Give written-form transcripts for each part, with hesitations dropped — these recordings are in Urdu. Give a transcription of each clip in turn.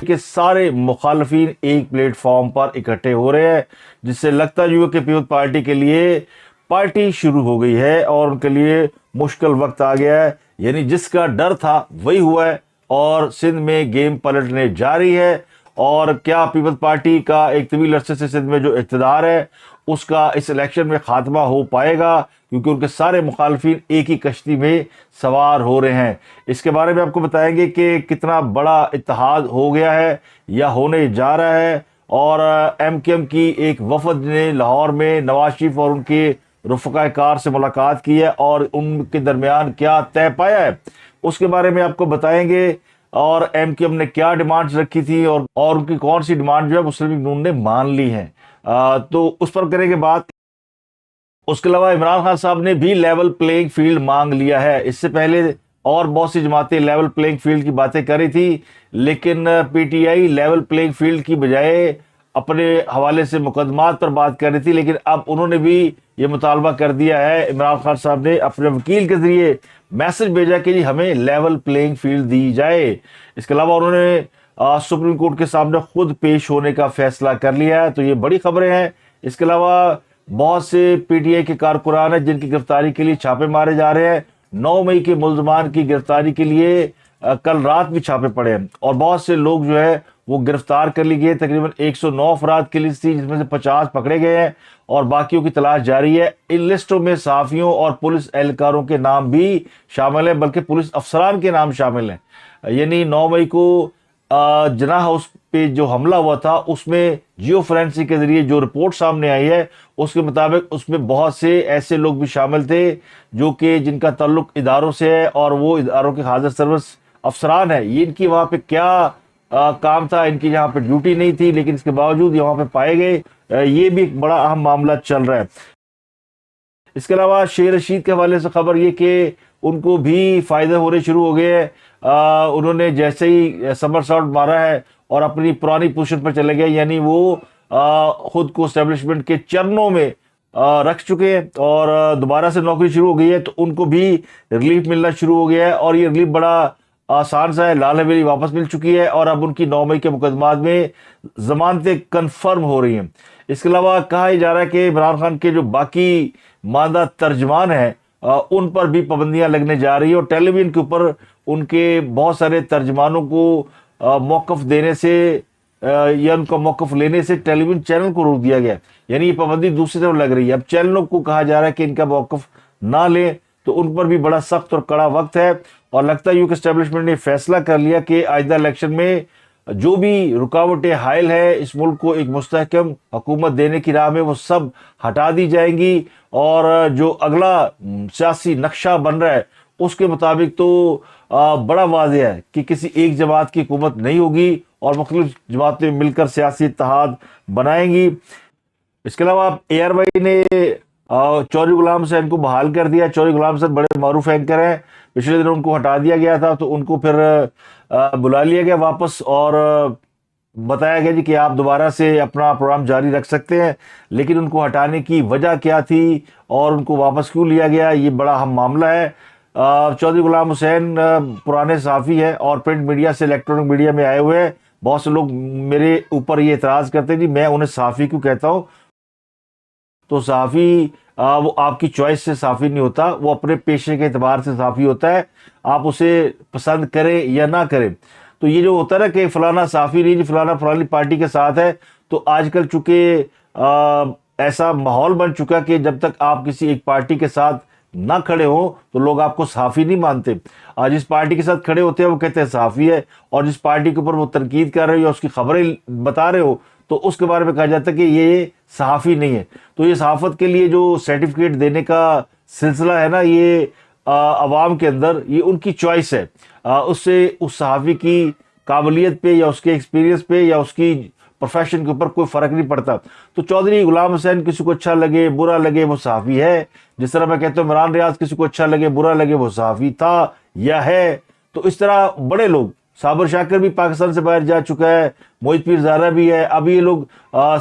کہ سارے مخالفین ایک پلیٹ فارم پر اکٹھے ہو رہے ہیں، جس سے لگتا جو ہے کہ پیپلز پارٹی کے لیے پارٹی شروع ہو گئی ہے اور ان کے لیے مشکل وقت آ گیا ہے. یعنی جس کا ڈر تھا وہی ہوا ہے اور سندھ میں گیم پلٹنے جاری ہے. اور کیا پیپلز پارٹی کا ایک طویل عرصے سے سندھ میں جو اقتدار ہے اس کا اس الیکشن میں خاتمہ ہو پائے گا، کیونکہ ان کے سارے مخالفین ایک ہی کشتی میں سوار ہو رہے ہیں. اس کے بارے میں آپ کو بتائیں گے کہ کتنا بڑا اتحاد ہو گیا ہے یا ہونے جا رہا ہے. اور ایم کیو ایم کی ایک وفد نے لاہور میں نواز شریف اور ان کے رفقائے کار سے ملاقات کی ہے اور ان کے درمیان کیا طے پایا ہے اس کے بارے میں آپ کو بتائیں گے. اور ایم کیو ایم نے کیا ڈیمانڈز رکھی تھی اور ان کی کون سی ڈیمانڈ جو ہے مسلم لیگ نون نے مان لی ہیں، تو اس پر کریں گے بات. اس کے علاوہ عمران خان صاحب نے بھی لیول پلینگ فیلڈ مانگ لیا ہے. اس سے پہلے اور بہت سی جماعتیں لیول پلینگ فیلڈ کی باتیں کر رہی تھی، لیکن P T I level playing field کی بجائے اپنے حوالے سے مقدمات پر بات کر رہی تھی. لیکن اب انہوں نے بھی یہ مطالبہ کر دیا ہے، عمران خان صاحب نے اپنے وکیل کے ذریعے میسج بھیجا کہ جی ہمیں لیول پلینگ فیلڈ دی جائے. اس کے علاوہ انہوں نے سپریم کورٹ کے سامنے خود پیش ہونے کا فیصلہ کر لیا ہے، تو یہ بڑی خبریں ہیں. اس کے علاوہ بہت سے پی ٹی آئی کے کارکنان ہیں جن کی گرفتاری کے لیے چھاپے مارے جا رہے ہیں. 9 مئی کے ملزمان کی گرفتاری کے لیے کل رات بھی چھاپے پڑے ہیں اور بہت سے لوگ جو ہے وہ گرفتار کر لی گئے. تقریباً 109 افراد کی لسٹ تھی جس میں سے 50 پکڑے گئے ہیں اور باقیوں کی تلاش جاری ہے. ان لسٹوں میں صحافیوں اور پولیس اہلکاروں کے نام بھی شامل ہیں، بلکہ پولیس افسران کے نام شامل ہیں. یعنی 9 مئی کو جناح ہاؤس پہ جو حملہ ہوا تھا اس میں جیو فورینسک کے ذریعے جو رپورٹ سامنے آئی ہے اس کے مطابق اس میں بہت سے ایسے لوگ بھی شامل تھے جو کہ جن کا تعلق اداروں سے ہے اور وہ اداروں کے حاضر سروس افسران ہیں. یہ ان کی وہاں پہ کیا کام تھا، ان کی یہاں پہ ڈیوٹی نہیں تھی لیکن اس کے باوجود یہاں پہ پائے گئے. یہ بھی ایک بڑا اہم معاملہ چل رہا ہے. اس کے علاوہ شیر رشید کے حوالے سے خبر یہ کہ ان کو بھی فائدہ ہونے شروع ہو گئے ہیں. انہوں نے جیسے ہی سمر ساؤٹ مارا ہے اور اپنی پرانی پوزیشن پر چلے گئے، یعنی وہ خود کو اسٹیبلشمنٹ کے چرنوں میں رکھ چکے ہیں اور دوبارہ سے نوکری شروع ہو گئی ہے، تو ان کو بھی ریلیف ملنا شروع ہو گیا ہے. اور یہ ریلیف بڑا آسان سا ہے. لال حویلی واپس مل چکی ہے اور اب ان کی 9 مئی کے مقدمات میں ضمانتیں کنفرم ہو رہی ہیں. اس کے علاوہ کہا جا رہا ہے کہ عمران خان کے جو باقی ماندہ ترجمان ہیں ان پر بھی پابندیاں لگنے جا رہی ہیں اور ٹیلی ویژن کے اوپر ان کے بہت سارے ترجمانوں کو موقف دینے سے یا ان کا موقف لینے سے ٹیلی ویژن چینل کو روک دیا گیا. یعنی یہ پابندی دوسری طرف لگ رہی ہے. اب چینلوں کو کہا جا رہا ہے کہ ان کا موقف نہ لیں، تو ان پر بھی بڑا سخت اور کڑا وقت ہے. اور لگتا ہے کہ اسٹیبلشمنٹ نے فیصلہ کر لیا کہ آئندہ الیکشن میں جو بھی رکاوٹیں حائل ہے اس ملک کو ایک مستحکم حکومت دینے کی راہ میں وہ سب ہٹا دی جائیں گی اور جو اگلا سیاسی نقشہ بن رہا ہے اس کے مطابق تو بڑا واضح ہے کہ کسی ایک جماعت کی حکومت نہیں ہوگی اور مختلف جماعتیں مل کر سیاسی اتحاد بنائیں گی. اس کے علاوہ اے آر وائی نے چودھری غلام حسین کو بحال کر دیا. چودھری غلام حسین بڑے معروف اینکر ہیں، پچھلے دنوں ان کو ہٹا دیا گیا تھا تو ان کو پھر بلا لیا گیا واپس اور بتایا گیا جی کہ آپ دوبارہ سے اپنا پروگرام جاری رکھ سکتے ہیں. لیکن ان کو ہٹانے کی وجہ کیا تھی اور ان کو واپس کیوں لیا گیا، یہ بڑا اہم معاملہ ہے. چودھری غلام حسین پرانے صحافی ہیں اور پرنٹ میڈیا سے الیکٹرانک میڈیا میں آئے ہوئے ہیں. بہت سے لوگ میرے اوپر یہ اعتراض کرتے ہیں جی میں انہیں صحافی کیوں کہتا ہوں. تو صحافی وہ آپ کی چوائس سے صحافی نہیں ہوتا، وہ اپنے پیشے کے اعتبار سے صحافی ہوتا ہے، آپ اسے پسند کریں یا نہ کریں. تو یہ جو ہوتا ہے نا کہ فلانا صحافی نہیں جی فلانا فلانی پارٹی کے ساتھ ہے، تو آج کل چونکہ ایسا ماحول بن چکا کہ جب تک آپ کسی ایک پارٹی کے ساتھ نہ کھڑے ہوں تو لوگ آپ کو صحافی نہیں مانتے. جس پارٹی کے ساتھ کھڑے ہوتے ہیں وہ کہتے ہیں صحافی ہے، اور جس پارٹی کے اوپر وہ تنقید کر رہے ہو یا اس کی خبریں بتا رہے ہو تو اس کے بارے میں کہا جاتا ہے کہ یہ صحافی نہیں ہے. تو یہ صحافت کے لیے جو سرٹیفکیٹ دینے کا سلسلہ ہے نا، یہ عوام کے اندر یہ ان کی چوائس ہے. اس سے اس صحافی کی قابلیت پہ یا اس کے ایکسپیرینس پہ یا اس کی پروفیشن کے اوپر کوئی فرق نہیں پڑتا. تو چودھری غلام حسین کسی کو اچھا لگے برا لگے وہ صحافی ہے. جس طرح میں کہتا ہوں عمران ریاض کسی کو اچھا لگے برا لگے وہ صحافی تھا یا ہے. تو اس طرح بڑے لوگ، صابر شاکر بھی پاکستان سے باہر جا چکا ہے، موہت پیر زہرا بھی ہے. اب یہ لوگ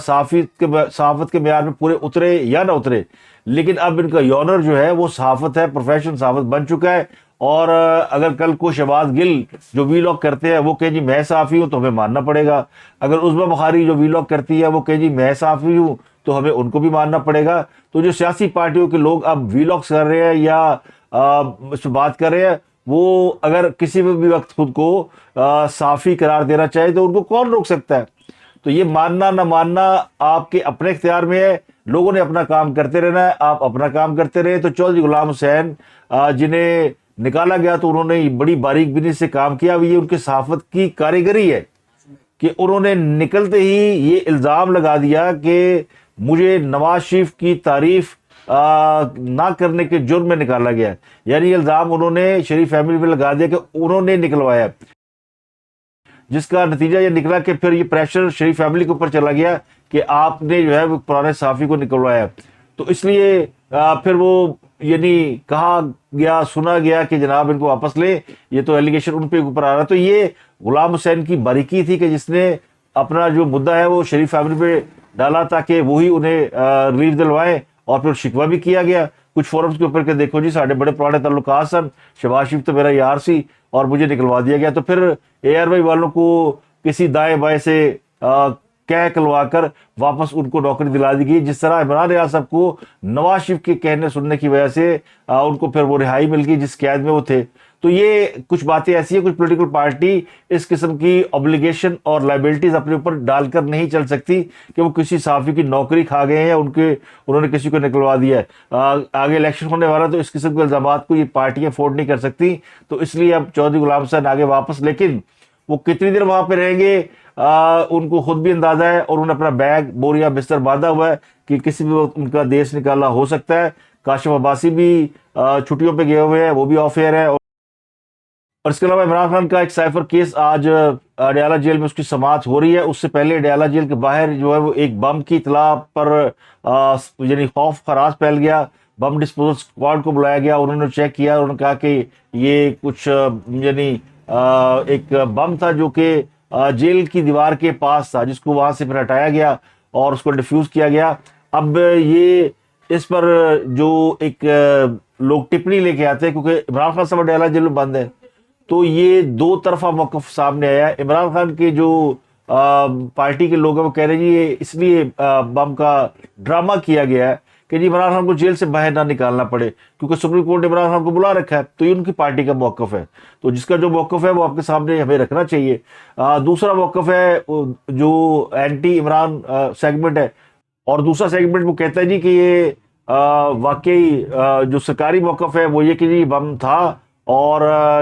صحافت کے معیار میں پورے اترے یا نہ اترے، لیکن اب ان کا یونر جو ہے وہ صحافت ہے، پروفیشن صحافت بن چکا ہے اور اگر کل کو شہباز گل جو وی لاگ کرتے ہیں وہ کہ جی میں صحافی ہوں تو ہمیں ماننا پڑے گا، اگر عظمیٰ بخاری جو وی لاگ کرتی ہے وہ کہ جی میں صحافی ہوں تو ہمیں ان کو بھی ماننا پڑے گا۔ تو جو سیاسی پارٹیوں کے لوگ اب وی لاگس کر رہے ہیں یا اس پہ بات کر رہے ہیں، وہ اگر کسی بھی وقت خود کو صحافی قرار دینا چاہے تو ان کو کون روک سکتا ہے؟ تو یہ ماننا نہ ماننا آپ کے اپنے اختیار میں ہے، لوگوں نے اپنا کام کرتے رہنا ہے، آپ اپنا کام کرتے رہے۔ تو چودھری غلام حسین جنہیں نکالا گیا تو انہوں نے بڑی باریک بینی سے کام کیا، یہ ان کے صحافت کی کاریگری ہے کہ انہوں نے نکلتے ہی یہ الزام لگا دیا کہ مجھے نواز شریف کی تعریف نہ کرنے کے جرم میں نکالا گیا، یعنی یہ الزام انہوں نے شریف فیملی پہ لگا دیا کہ انہوں نے نکلوایا، جس کا نتیجہ یہ نکلا کہ پھر یہ پریشر شریف فیملی کے اوپر چلا گیا کہ آپ نے جو ہے وہ پرانے صحافی کو نکلوایا۔ تو اس لیے پھر وہ یعنی کہا گیا، سنا گیا کہ جناب ان کو واپس لیں، یہ تو ایلیگیشن ان پہ اوپر آ رہا۔ تو یہ غلام حسین کی باریکی تھی کہ جس نے اپنا جو مدعا ہے وہ شریف فیملی پہ ڈالا تاکہ وہی انہیں ریلیف دلوائیں، اور پھر شکوہ بھی کیا گیا کچھ فورمز کے اوپر کہ دیکھو جی ساڑھے بڑے پرانے تعلقات سن، شہباز شریف تو میرا یار سی اور مجھے نکلوا دیا گیا۔ تو پھر اے آر وائی والوں کو کسی دائیں بائیں سے کہہ کلوا کر واپس ان کو نوکری دلا دی گئی، جس طرح عمران ریاض صاحب کو نواز شریف کے کہنے سننے کی وجہ سے ان کو پھر وہ رہائی مل گئی جس قید میں وہ تھے۔ تو یہ کچھ باتیں ایسی ہیں، کچھ پولیٹیکل پارٹی اس قسم کی اوبلیگیشن اور لائبلٹیز اپنے اوپر ڈال کر نہیں چل سکتی کہ وہ کسی صحافی کی نوکری کھا گئے ہیں یا انہوں نے کسی کو نکلوا دیا ہے۔ آگے الیکشن ہونے والا تو اس قسم کے الزامات کو یہ پارٹیاں افورڈ نہیں کر سکتی، تو اس لیے اب چودھری غلام حسین آگے واپس، لیکن وہ کتنی دیر وہاں پہ رہیں گے ان کو خود بھی اندازہ ہے، اور انہوں نے اپنا بیگ بوریا بستر باندھا ہوا ہے کہ کسی بھی وقت ان کا دیش نکالا ہو سکتا ہے۔ کاشف عباسی بھی چھٹیوں پہ گئے ہوئے ہیں، وہ بھی آف ایئر ہے۔ اور اس کے علاوہ عمران خان کا ایک سائفر کیس آج اڈیالہ جیل میں اس کی سماعت ہو رہی ہے۔ اس سے پہلے اڈیالہ جیل کے باہر جو ہے وہ ایک بم کی اطلاع پر یعنی خوف خراش پھیل گیا، بم ڈسپوزل اسکواڈ کو بلایا گیا، انہوں نے چیک کیا، انہوں نے کہا کہ یہ کچھ یعنی ایک بم تھا جو کہ جیل کی دیوار کے پاس تھا، جس کو وہاں سے پھر ہٹایا گیا اور اس کو ڈیفیوز کیا گیا۔ اب یہ اس پر جو ایک لوگ ٹپنی لے کے آتے ہیں، کیونکہ عمران خان صاحب اڈیالہ جیل میں بند ہے، تو یہ دو طرفہ موقف سامنے آیا ہے۔ عمران خان کے جو پارٹی کے لوگ ہیں وہ کہہ رہے ہیں جی یہ اس لیے بم کا ڈرامہ کیا گیا ہے کہ جی عمران خان کو جیل سے باہر نہ نکالنا پڑے، کیونکہ سپریم کورٹ نے عمران خان کو بلا رکھا ہے، تو یہ ان کی پارٹی کا موقف ہے، تو جس کا جو موقف ہے وہ آپ کے سامنے ہمیں رکھنا چاہیے۔ دوسرا موقف ہے جو اینٹی عمران سیگمنٹ ہے، اور دوسرا سیگمنٹ وہ کہتا ہے جی کہ یہ واقعی جو سرکاری موقف ہے وہ یہ کہ جی بم تھا اور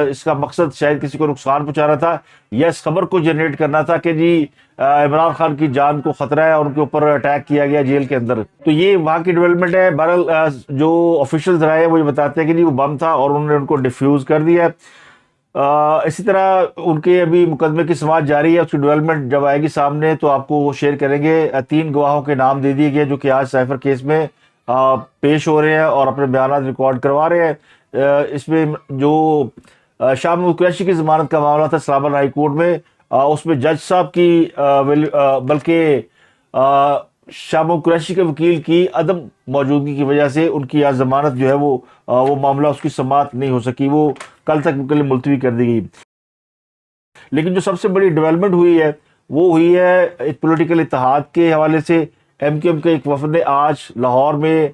اس کا مقصد شاید کسی کو نقصان پہنچانا تھا یا اس خبر کو جنریٹ کرنا تھا کہ جی عمران خان کی جان کو خطرہ ہے اور ان کے اوپر اٹیک کیا گیا جیل کے اندر۔ تو یہ وہاں کی ڈیولپمنٹ ہے۔ بہرحال جو آفیشیلز رہے وہ یہ بتاتے ہیں کہ جی وہ بم تھا اور انہوں نے ان کو ڈیفیوز کر دیا ہے۔ اسی طرح ان کے ابھی مقدمے کی سماعت جاری ہے، اس کی ڈیولپمنٹ جب آئے گی سامنے تو آپ کو وہ شیئر کریں گے۔ 3 گواہوں کے نام دے دیے گئے جو کہ آج سائفر کیس میں پیش ہو رہے ہیں اور اپنے بیانات ریکارڈ کروا رہے ہیں۔ اس میں جو شاہ محمود قریشی کی ضمانت کا معاملہ تھا اسلام آباد ہائی کورٹ میں، اس میں جج صاحب کی بلکہ شاہ محمود قریشی کے وکیل کی عدم موجودگی کی وجہ سے ان کی ضمانت جو ہے وہ معاملہ اس کی سماعت نہیں ہو سکی، وہ کل تک کے لیے ملتوی کر دی گئی۔ لیکن جو سب سے بڑی ڈیولپمنٹ ہوئی ہے وہ ہوئی ہے ایک پولیٹیکل اتحاد کے حوالے سے۔ ایم کیو ایم کے ایک وفد نے آج لاہور میں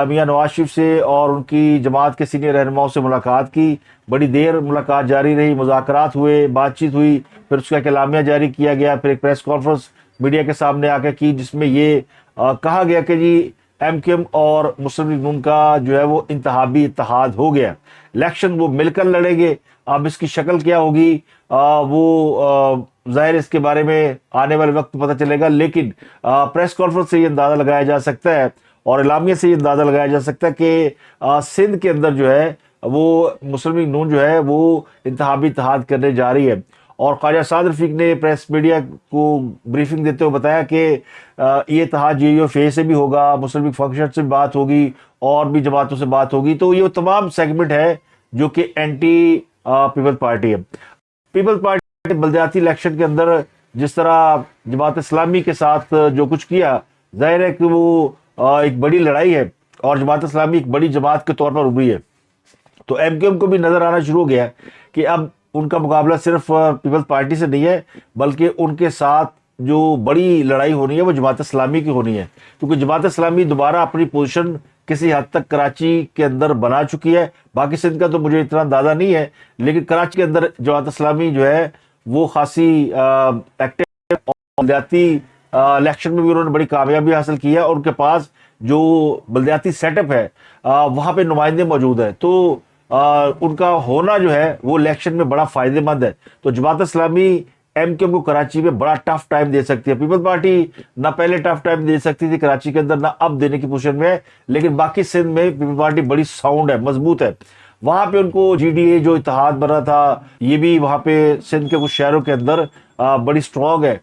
میاں نواز شریف سے اور ان کی جماعت کے سینئر رہنماؤں سے ملاقات کی، بڑی دیر ملاقات جاری رہی، مذاکرات ہوئے، بات چیت ہوئی، پھر اس کا ایک اعلامیہ جاری کیا گیا، پھر ایک پریس کانفرنس میڈیا کے سامنے آ کے کی جس میں یہ کہا گیا کہ جی ایم کیو ایم اور مسلم لیگ نون کا جو ہے وہ انتخابی اتحاد ہو گیا، الیکشن وہ مل کر لڑیں گے۔ اب اس کی شکل کیا ہوگی وہ ظاہر اس کے بارے میں آنے والے وقت پتہ چلے گا، لیکن پریس کانفرنس سے یہ اندازہ لگایا جا سکتا ہے اور اعلامیہ سے یہ اندازہ لگایا جا سکتا ہے کہ سندھ کے اندر جو ہے وہ مسلم لیگ نون جو ہے وہ انتخابی اتحاد کرنے جا رہی ہے۔ اور خواجہ سعد رفیق نے پریس میڈیا کو بریفنگ دیتے ہوئے بتایا کہ یہ اتحاد جے یو ایف اے سے بھی ہوگا، مسلم لیگ فنکشن سے بھی بات ہوگی اور بھی جماعتوں سے بات ہوگی۔ تو یہ تمام سیگمنٹ ہے جو کہ اینٹی پیپل پارٹی ہے۔ پیپل پارٹی بلدیاتی الیکشن کے اندر جس طرح جماعت اسلامی کے ساتھ جو کچھ کیا، ظاہر ہے کہ وہ ایک بڑی لڑائی ہے اور جماعت اسلامی ایک بڑی جماعت کے طور پر ابھری ہے۔ تو ایم کیو ایم کو بھی نظر آنا شروع ہو گیا ہے کہ اب ان کا مقابلہ صرف پیپلز پارٹی سے نہیں ہے، بلکہ ان کے ساتھ جو بڑی لڑائی ہونی ہے وہ جماعت اسلامی کی ہونی ہے، کیونکہ جماعت اسلامی دوبارہ اپنی پوزیشن کسی حد تک کراچی کے اندر بنا چکی ہے۔ باقی سندھ کا تو مجھے اتنا اندازہ نہیں ہے، لیکن کراچی کے اندر جماعت اسلامی جو ہے وہ خاصی ایکٹیو اور بلدیاتی الیکشن میں بھی انہوں نے بڑی کامیابی حاصل کی ہے، اور ان کے پاس جو بلدیاتی سیٹ اپ ہے وہاں پہ نمائندے موجود ہیں، تو ان کا ہونا جو ہے وہ الیکشن میں بڑا فائدہ مند ہے۔ تو Jamaat Islami M Q M کو کراچی میں بڑا ٹف ٹائم دے سکتی ہے۔ پیپل پارٹی نہ پہلے ٹف ٹائم دے سکتی تھی کراچی کے اندر، نہ اب دینے کی پوزیشن میں ہے، لیکن باقی سندھ میں پیپل پارٹی بڑی ساؤنڈ ہے، مضبوط ہے۔ وہاں پہ ان کو جی ڈی اے جو اتحاد بنا تھا یہ بھی وہاں پہ سندھ کے کچھ شہروں کے اندر بڑی سٹرونگ ہے،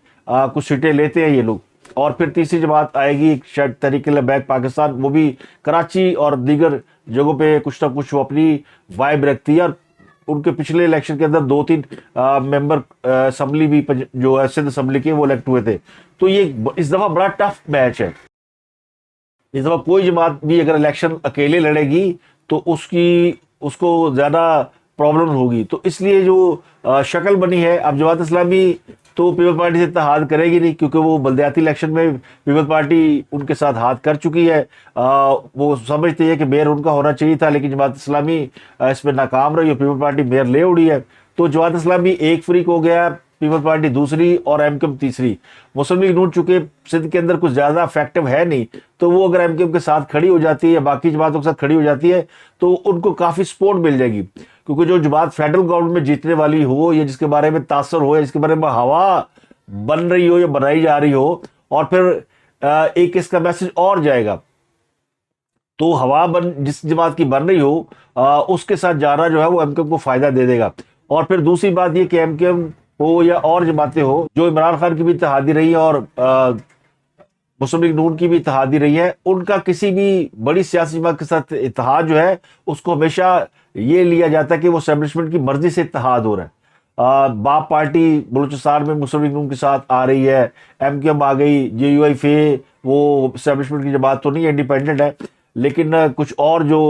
کچھ سیٹیں لیتے ہیں یہ لوگ۔ اور پھر تیسری جماعت آئے گی شاید تحریک لیبیک پاکستان، وہ بھی کراچی اور دیگر جگہوں پہ کچھ نہ کچھ وہ اپنی وائب رکھتی ہے، اور ان کے پچھلے الیکشن کے اندر 2-3 ممبر اسمبلی بھی جو ہے سندھ اسمبلی کے وہ الیکٹ ہوئے تھے۔ تو یہ اس دفعہ بڑا ٹف میچ ہے۔ اس دفعہ کوئی جماعت بھی اگر الیکشن اکیلے لڑے گی تو اس کو زیادہ پرابلم ہوگی، تو اس لیے جو شکل بنی ہے اب جماعت اسلامی تو پیپل پارٹی سے اتحاد کرے گی نہیں، کیونکہ وہ بلدیاتی الیکشن میں پیپل پارٹی ان کے ساتھ ہاتھ کر چکی ہے۔ وہ سمجھتی ہے کہ میئر ان کا ہونا چاہیے تھا، لیکن جماعت اسلامی اس میں ناکام رہی اور پیپل پارٹی میئر لے اڑی ہے۔ تو جماعت اسلامی ایک فریق ہو گیا، پیپل پارٹی دوسری اور ایم کیو ایم تیسری۔ مسلم لیگ نون چونکہ سندھ کے اندر کچھ زیادہ افیکٹو ہے نہیں، تو وہ اگر ایم کیو ایم کے ساتھ کھڑی ہو جاتی ہے یا باقی جماعتوں کے ساتھ کھڑی ہو جاتی ہے تو ان کو کافی سپورٹ مل جائے گی، کیونکہ جو جماعت فیڈرل گورنمنٹ میں جیتنے والی ہو یا جس کے بارے میں تاثر ہو یا جس کے بارے میں ہوا بن رہی ہو یا بنائی جا رہی ہو، اور پھر ایک اس کا میسج اور جائے گا، تو ہوا جس جماعت کی بن رہی ہو اس کے ساتھ جانا جو ہے وہ ایم کیو ایم کو فائدہ دے دے گا۔ اور پھر دوسری بات یہ کہ ایم کیو ایم ہو یا اور جماعتیں ہو جو عمران خان کی بھی اتحادی رہی ہیں اور مسلم لیگ نون کی بھی اتحادی رہی ہے، ان کا کسی بھی بڑی سیاسی جماعت کے ساتھ اتحاد جو ہے اس کو ہمیشہ یہ لیا جاتا ہے کہ وہ اسٹیبلشمنٹ کی مرضی سے اتحاد ہو رہا ہے۔ باپ پارٹی بلوچستان میں مسلم لیگ نون کے ساتھ آ رہی ہے، ایم کیو ایم آ گئی، جے یو آئی فے وہ اسٹیبلشمنٹ کی جماعت تو نہیں ہے، انڈیپینڈنٹ ہے، لیکن کچھ اور جو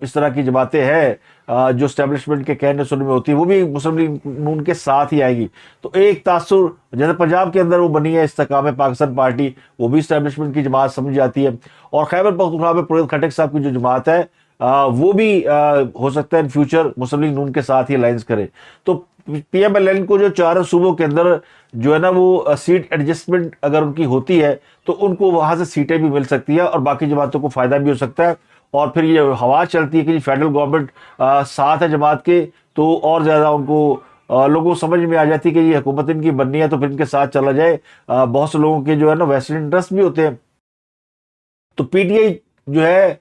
اس طرح کی جماعتیں ہیں جو اسٹیبلشمنٹ کے کہنے سننے میں ہوتی ہے وہ بھی مسلم لیگ نون کے ساتھ ہی آئے گی۔ تو ایک تاثر جیسے پنجاب کے اندر وہ بنی ہے استحکام پاکستان پارٹی، وہ بھی اسٹیبلشمنٹ کی جماعت سمجھ جاتی ہے، اور خیبر پختونخوا میں پرویز خٹک صاحب کی جو جماعت ہے وہ بھی ہو سکتا ہے ان فیوچر مسلم لیگ نون کے ساتھ ہی الائنس کرے۔ تو پی ایم ایل این کو جو 4 صوبوں کے اندر جو ہے نا وہ سیٹ ایڈجسٹمنٹ اگر ان کی ہوتی ہے تو ان کو وہاں سے سیٹیں بھی مل سکتی ہیں اور باقی جماعتوں کو فائدہ بھی ہو سکتا ہے، اور پھر یہ ہوا چلتی ہے کہ فیڈرل گورنمنٹ ساتھ ہے جماعت کے، تو اور زیادہ ان کو لوگوں کو سمجھ میں آ جاتی ہے کہ یہ حکومت ان کی بننی ہے تو پھر ان کے ساتھ چلا جائے۔ بہت سے لوگوں کے جو ہے نا ویسٹرن انٹرسٹ بھی ہوتے ہیں۔ تو پی ٹی آئی جو ہے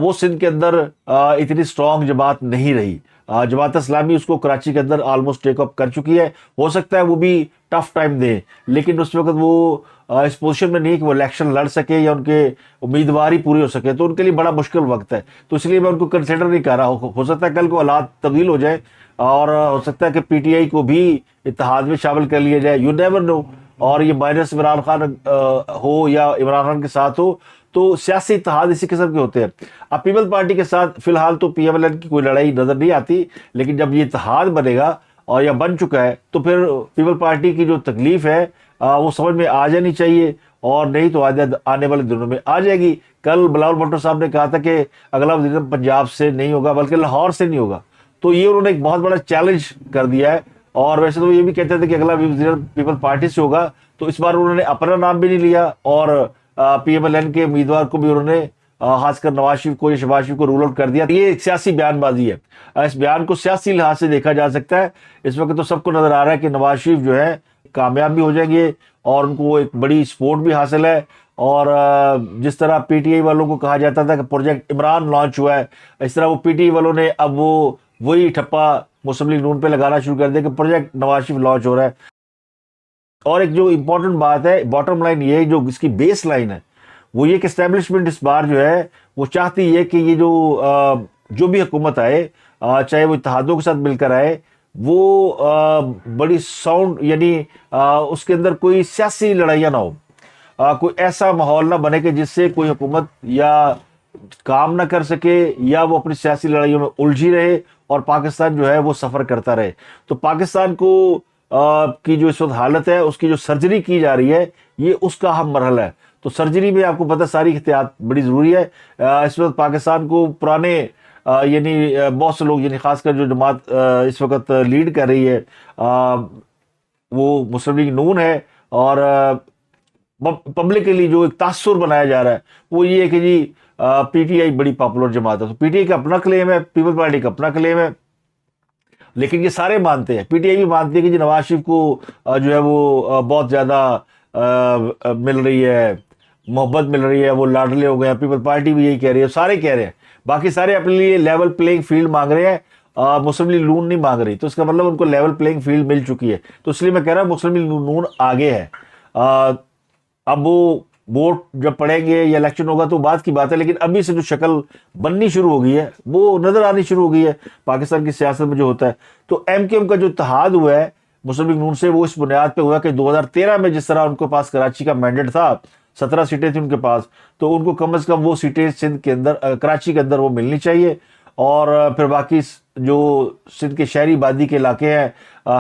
وہ سندھ کے اندر اتنی سٹرونگ جماعت نہیں رہی۔ جماعت اسلامی اس کو کراچی کے اندر آلموسٹ ٹیک اپ کر چکی ہے، ہو سکتا ہے وہ بھی ٹف ٹائم دے، لیکن اس وقت وہ اس پوزیشن میں نہیں کہ وہ الیکشن لڑ سکے یا ان کے امیدواری پوری ہو سکے، تو ان کے لیے بڑا مشکل وقت ہے، تو اس لیے میں ان کو کنسیڈر نہیں کر رہا ہوں۔ ہو سکتا ہے کل کو حالات تبدیل ہو جائے اور ہو سکتا ہے کہ پی ٹی آئی کو بھی اتحاد میں شامل کر لیا جائے، یو نیور نو، اور یہ مائنس عمران خان ہو یا عمران خان کے ساتھ ہو، تو سیاسی اتحاد اسی قسم کے ہوتے ہیں۔ اب پیپل پارٹی کے ساتھ فی الحال تو پی ایم ایل این کی کوئی لڑائی نظر نہیں آتی، لیکن جب یہ اتحاد بنے گا اور یا بن چکا ہے تو پھر پیپل پارٹی کی جو تکلیف ہے وہ سمجھ میں آ جانی چاہیے، اور نہیں تو آنے والے دنوں میں آ جائے گی۔ کل بلاول بھٹو صاحب نے کہا تھا کہ اگلا وزیر پنجاب سے نہیں ہوگا بلکہ لاہور سے نہیں ہوگا، تو یہ انہوں نے ایک بہت بڑا چیلنج کر دیا ہے، اور ویسے تو یہ بھی کہتے تھے کہ اگلا وزیر پیپل پارٹی سے ہوگا، تو اس بار انہوں نے اپنا نام بھی نہیں لیا، اور پی ایم ایل این کے امیدوار کو بھی انہوں نے خاص کر نواز شریف کو یا شہباز شریف کو رول آؤٹ کر دیا۔ یہ ایک سیاسی بیان بازی ہے، اس بیان کو سیاسی لحاظ سے دیکھا جا سکتا ہے۔ اس وقت تو سب کو نظر آ رہا ہے کہ نواز شریف جو ہے کامیاب بھی ہو جائیں گے اور ان کو ایک بڑی سپورٹ بھی حاصل ہے، اور جس طرح پی ٹی آئی والوں کو کہا جاتا تھا کہ پروجیکٹ عمران لانچ ہوا ہے، اس طرح وہ پی ٹی آئی والوں نے اب وہی ٹھپا مسلم لیگ نون پہ لگانا شروع کر دیا کہ پروجیکٹ نواز شریف لانچ ہو رہا ہے۔ اور ایک جو امپورٹنٹ بات ہے، باٹم لائن یہ جو اس کی بیس لائن ہے وہ یہ کہ اسٹیبلشمنٹ اس بار جو ہے وہ چاہتی ہے کہ یہ جو بھی حکومت آئے چاہے وہ اتحادوں کے ساتھ مل کر آئے، وہ بڑی ساؤنڈ، یعنی اس کے اندر کوئی سیاسی لڑائیاں نہ ہو، کوئی ایسا ماحول نہ بنے کہ جس سے کوئی حکومت یا کام نہ کر سکے یا وہ اپنی سیاسی لڑائیوں میں الجھی رہے اور پاکستان جو ہے وہ سفر کرتا رہے. تو پاکستان کو کی جو اس وقت حالت ہے، اس کی جو سرجری کی جا رہی ہے، یہ اس کا اہم مرحلہ ہے. تو سرجری میں آپ کو پتہ ساری احتیاط بڑی ضروری ہے. اس وقت پاکستان کو پرانے یعنی بہت سے لوگ، یعنی خاص کر جو جماعت اس وقت لیڈ کر رہی ہے وہ مسلم لیگ نون ہے، اور پبلکلی جو ایک تاثر بنایا جا رہا ہے وہ یہ ہے کہ جی پی ٹی آئی بڑی پاپولر جماعت ہے. تو پی ٹی آئی کا اپنا کلیم ہے، پیپل پارٹی کا اپنا کلیم ہے، لیکن یہ سارے مانتے ہیں. پی ٹی آئی بھی مانتی ہے کہ جی نواز شریف کو جو ہے وہ بہت زیادہ مل رہی ہے، محبت مل رہی ہے، وہ لاڈلے ہو گئے ہیں. پیپل پارٹی بھی یہی کہہ رہی ہے، سارے کہہ رہے ہیں. باقی سارے اپنے لیے لیول پلینگ فیلڈ مانگ رہے ہیں، مسلم لیگ نون نہیں مانگ رہی. تو اس کا مطلب ان کو لیول پلینگ فیلڈ مل چکی ہے. تو اس لیے میں کہہ رہا ہوں مسلم لیگ نون آگے ہے. اب وہ ووٹ جب پڑیں گے یا الیکشن ہوگا تو بات کی بات ہے، لیکن ابھی سے جو شکل بننی شروع ہو گئی ہے وہ نظر آنی شروع ہو گئی ہے پاکستان کی سیاست میں جو ہوتا ہے. تو ایم کیو ایم کا جو اتحاد ہوا ہے مسلم لیگ نون سے، وہ اس بنیاد پہ ہوا کہ 2013 میں جس طرح ان کے پاس کراچی کا مینڈیٹ تھا، 17 سیٹیں تھیں ان کے پاس، تو ان کو کم از کم وہ سیٹیں سندھ کے اندر، کراچی کے اندر وہ ملنی چاہیے. اور پھر باقی جو سندھ کے شہری آبادی کے علاقے ہیں،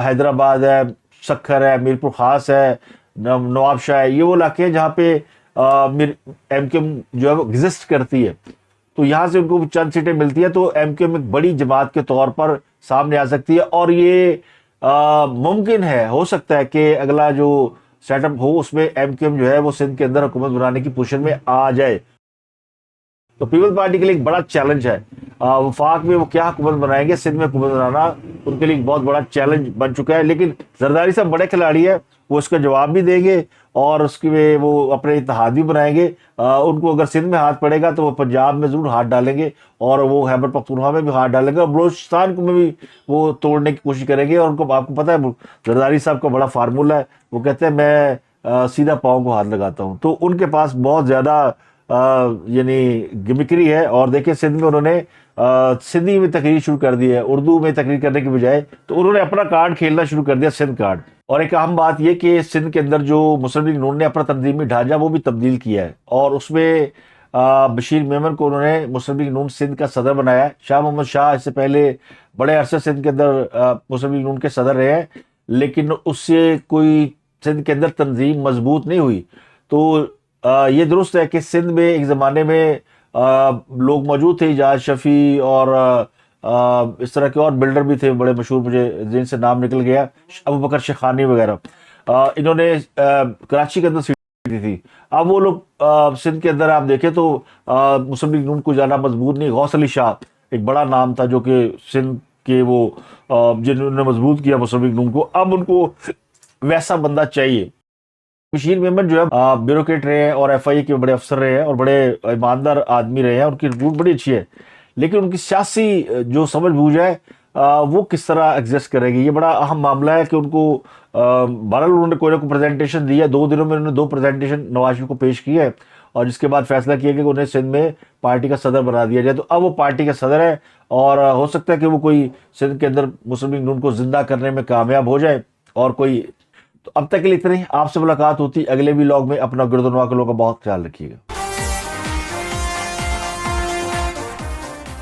حیدرآباد ہے، سکھر ہے، میرپور خاص ہے، نواب شاہ ہے، یہ وہ علاقے ہیں جہاں پہ ایم کیو ایم جو ہے وہ ایگزسٹ کرتی ہے. تو یہاں سے ان کو چند سیٹیں ملتی ہیں، تو ایم کیو ایم ایک بڑی جماعت کے طور پر سامنے آ سکتی ہے. اور یہ ممکن ہے، ہو سکتا ہے کہ اگلا جو سیٹ اپ ہو اس میں ایم کیو ایم جو ہے وہ سندھ کے اندر حکومت بنانے کی پوزیشن میں آ جائے. تو پیپل پارٹی کے لیے ایک بڑا چیلنج ہے. وفاق میں وہ کیا حکومت بنائیں گے، سندھ میں حکومت بنانا ان کے لیے ایک بہت بڑا چیلنج بن چکا ہے. لیکن زرداری صاحب بڑے کھلاڑی ہے، وہ اس کا جواب بھی دیں گے اور اس کی وہ اپنے اتحاد بھی بنائیں گے. ان کو اگر سندھ میں ہاتھ پڑے گا تو وہ پنجاب میں ضرور ہاتھ ڈالیں گے، اور وہ خیبر پختونخوا میں بھی ہاتھ ڈالیں گے، اور بلوچستان میں بھی وہ توڑنے کی کوشش کریں گے. اور ان کو آپ کو پتہ ہے زرداری صاحب کا بڑا فارمولہ ہے، وہ کہتے ہیں میں سیدھا پاؤں کو ہاتھ لگاتا ہوں. تو ان کے پاس بہت زیادہ یعنی گمکری ہے. اور دیکھیں سندھ میں انہوں نے سندھی میں تقریر شروع کر دی ہے، اردو میں تقریر کرنے کی بجائے تو انہوں نے اپنا کارڈ کھیلنا شروع کر دیا، سندھ کارڈ. اور ایک اہم بات یہ کہ سندھ کے اندر جو مسلم لیگ نون نے اپنا تنظیمی ڈھانچہ وہ بھی تبدیل کیا ہے، اور اس میں بشیر میمن کو انہوں نے مسلم لیگ نون سندھ کا صدر بنایا ہے. شاہ محمد شاہ اس سے پہلے بڑے عرصے سندھ کے اندر مسلم لیگ نون کے صدر رہے ہیں، لیکن اس سے کوئی سندھ کے اندر تنظیم مضبوط نہیں ہوئی. تو یہ درست ہے کہ سندھ میں ایک زمانے میں لوگ موجود تھے، اجاز شفیع اور اس طرح کے اور بلڈر بھی تھے بڑے مشہور، مجھے ذہن سے نام نکل گیا، ابو بکر شیخانی وغیرہ. انہوں نے کراچی کے اندر سیٹ دی تھی. اب وہ لوگ سندھ کے اندر آپ دیکھیں تو مسلم لیگ نون کو زیادہ مضبوط نہیں. غوث علی شاہ ایک بڑا نام تھا جو کہ سندھ کے وہ جنہوں نے مضبوط کیا مسلم لیگ نون کو. اب ان کو ویسا بندہ چاہیے. بشیر میمن جو ہے بیوروکریٹ رہے ہیں اور ایف آئی اے کے بڑے افسر رہے ہیں اور بڑے ایماندار آدمی رہے ہیں، ان کی رپورٹ بڑی اچھی ہے، لیکن ان کی سیاسی جو سمجھ بوجھ ہے وہ کس طرح ایگزسٹ کرے گی، یہ بڑا اہم معاملہ ہے. کہ ان کو بہرحال انہوں نے کوئی نہ کوئی پریزنٹیشن دی ہے، 2 دنوں میں انہوں نے 2 پریزنٹیشن نواز شریف کو پیش کی ہے، اور جس کے بعد فیصلہ کیا کہ انہیں سندھ میں پارٹی کا صدر بنا دیا جائے. تو اب وہ پارٹی کا صدر ہے، اور ہو سکتا ہے کہ وہ کوئی سندھ کے اندر مسلم لیگ نون کو زندہ کرنے میں کامیاب ہو جائے. اور کوئی تو اب تک کے لیے اتنا ہی. آپ سے ملاقات ہوتی اگلے ولاگ میں. اپنا گردنوا کے لوگوں کا بہت خیال رکھیے گا.